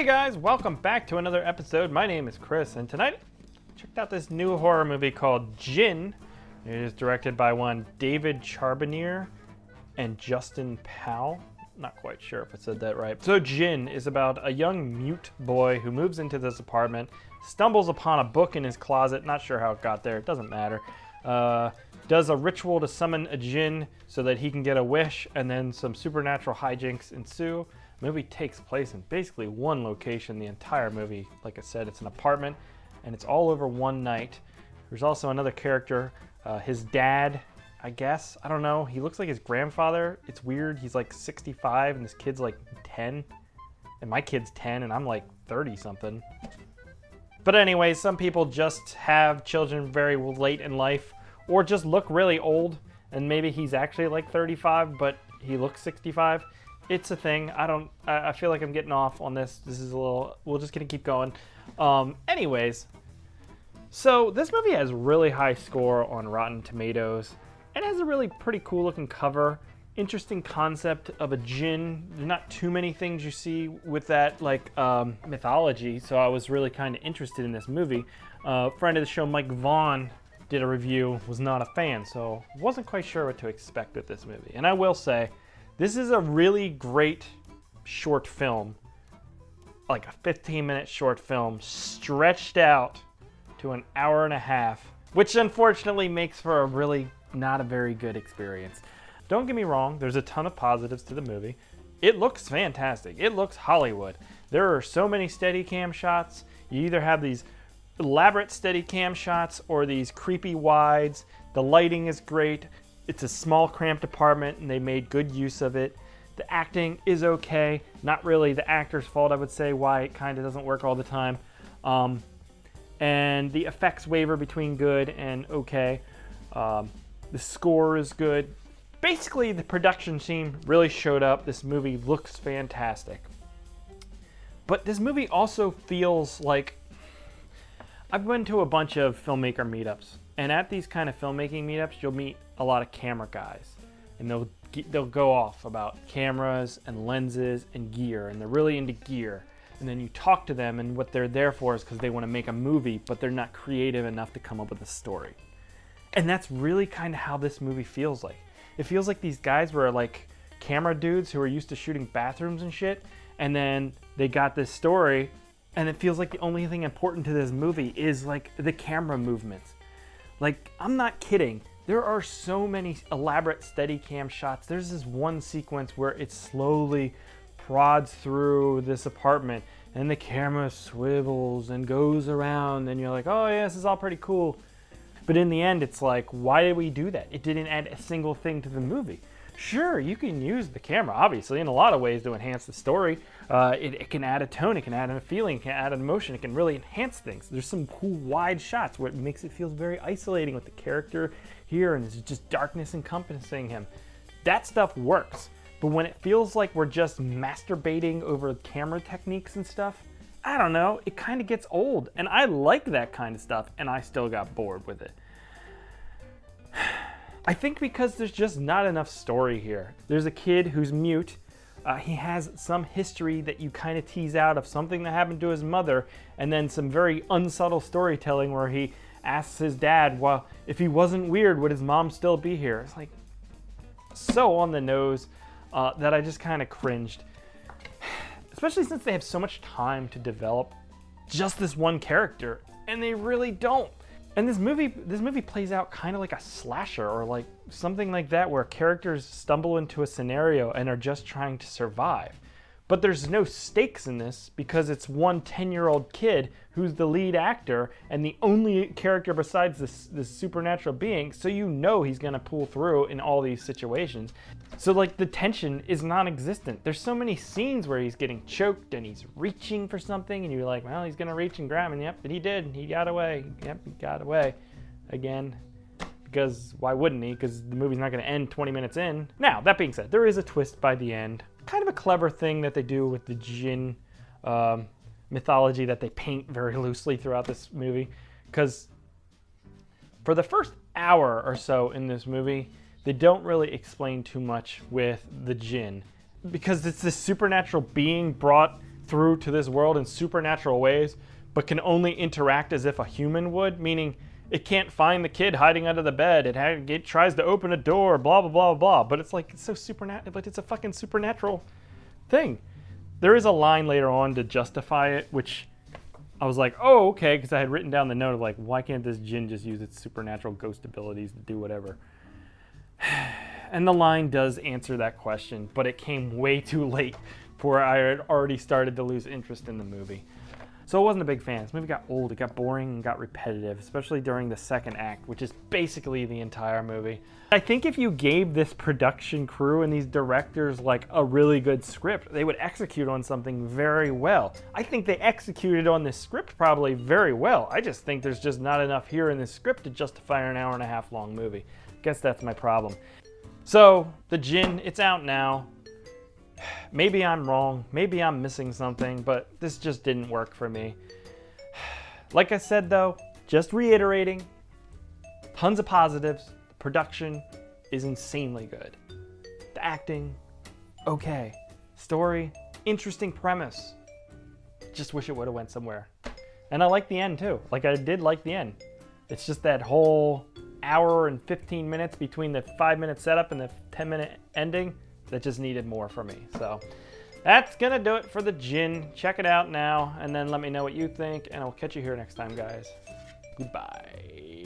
Hey guys, welcome back to another episode. My name is Chris, and tonight I checked out this new horror movie called Djinn. It is directed by one David Charbonier and Justin Powell. Not quite sure if I said that right. So Djinn is about a young mute boy who moves into this apartment, stumbles upon a book in his closet, not sure how it got there, it doesn't matter, does a ritual to summon a Djinn so that he can get a wish, and then some supernatural hijinks ensue. The movie takes place in basically one location the entire movie. Like I said, it's an apartment, and it's all over one night. There's also another character, his dad, I guess. I don't know. He looks like his grandfather. It's weird. He's like 65, and this kid's like 10. And my kid's 10, and I'm like 30-something. But anyway, some people just have children very late in life, or just look really old, and maybe he's actually like 35, but he looks 65. It's a thing. I feel like I'm getting off on this. This is a little, we're just gonna keep going. Anyways, so this movie has really high score on Rotten Tomatoes. It has a really pretty cool looking cover. Interesting concept of a Djinn. There's not too many things you see with that like mythology, so I was really kind of interested in this movie. Friend of the show, Mike Vaughn, did a review, was not a fan, so wasn't quite sure what to expect with this movie. And I will say, this is a really great short film, like a 15-minute short film stretched out to an hour and a half, which unfortunately makes for a really not a very good experience. Don't get me wrong, there's a ton of positives to the movie. It looks fantastic. It looks Hollywood. There are so many Steadicam shots. You either have these elaborate Steadicam shots or these creepy wides. The lighting is great. It's a small, cramped apartment, and they made good use of it. The acting is okay. Not really the actor's fault, I would say, why it kind of doesn't work all the time. And the effects waver between good and okay. The score is good. Basically, the production team really showed up. This movie looks fantastic. But this movie also feels like... I've been to a bunch of filmmaker meetups, and at these kind of filmmaking meetups, you'll meet a lot of camera guys, and they'll go off about cameras and lenses and gear, and they're really into gear. And then you talk to them, and what they're there for is because they want to make a movie, but they're not creative enough to come up with a story. And that's really kind of how this movie feels like. It feels like these guys were like camera dudes who are used to shooting bathrooms and shit, and then they got this story, and it feels like the only thing important to this movie is like the camera movements. Like, I'm not kidding. There are so many elaborate Steadicam shots. There's this one sequence where it slowly prods through this apartment, and the camera swivels and goes around, and you're like, oh yeah, this is all pretty cool. But in the end, it's like, why did we do that? It didn't add a single thing to the movie. Sure, you can use the camera, obviously, in a lot of ways to enhance the story. It can add a tone, it can add a feeling, it can add an emotion, it can really enhance things. There's some cool wide shots where it makes it feel very isolating with the character here, and there's just darkness encompassing him. That stuff works. But when it feels like we're just masturbating over camera techniques and stuff, I don't know, it kind of gets old. And I like that kind of stuff, and I still got bored with it. I think because there's just not enough story here. There's a kid who's mute. He has some history that you kind of tease out of something that happened to his mother, and then some very unsubtle storytelling where he asks his dad, well, if he wasn't weird, would his mom still be here? It's like so on the nose that I just kind of cringed. Especially since they have so much time to develop just this one character, and they really don't. And this movie plays out kind of like a slasher or like something like that, where characters stumble into a scenario and are just trying to survive. But there's no stakes in this because it's one 10-year-old kid who's the lead actor and the only character besides this supernatural being, so you know he's gonna pull through in all these situations. So like the tension is non-existent. There's so many scenes where he's getting choked and he's reaching for something and you're like, well, he's gonna reach and grab, and yep, and he did. He got away. Yep, he got away again. Because why wouldn't he? Because the movie's not gonna end 20 minutes in. Now, that being said, there is a twist by the end. Kind of a clever thing that they do with the Djinn mythology that they paint very loosely throughout this movie. Because for the first hour or so in this movie, they don't really explain too much with the Djinn. Because it's this supernatural being brought through to this world in supernatural ways, but can only interact as if a human would, meaning it can't find the kid hiding under the bed. It tries to open a door, blah, blah, blah, blah. But it's like, it's so supernatural, but it's a fucking supernatural thing. There is a line later on to justify it, which I was like, oh, okay, because I had written down the note of like, why can't this Djinn just use its supernatural ghost abilities to do whatever? And the line does answer that question, but it came way too late before I had already started to lose interest in the movie. So I wasn't a big fan. This movie got old, it got boring, and got repetitive, especially during the second act, which is basically the entire movie. I think if you gave this production crew and these directors like a really good script, they would execute on something very well. I think they executed on this script probably very well. I just think there's just not enough here in this script to justify an 1.5 hour long movie. Guess that's my problem. So, the Djinn, it's out now. Maybe I'm wrong, maybe I'm missing something, but this just didn't work for me. Like I said though, just reiterating, tons of positives. The production is insanely good. The acting, okay. Story, interesting premise. Just wish it would have went somewhere. And I like the end too. Like I did like the end. It's just that whole hour and 15 minutes between the 5-minute setup and the 10-minute ending that just needed more for me. So that's gonna do it for the Djinn. Check it out now and then let me know what you think, and I'll catch you here next time, guys. Goodbye.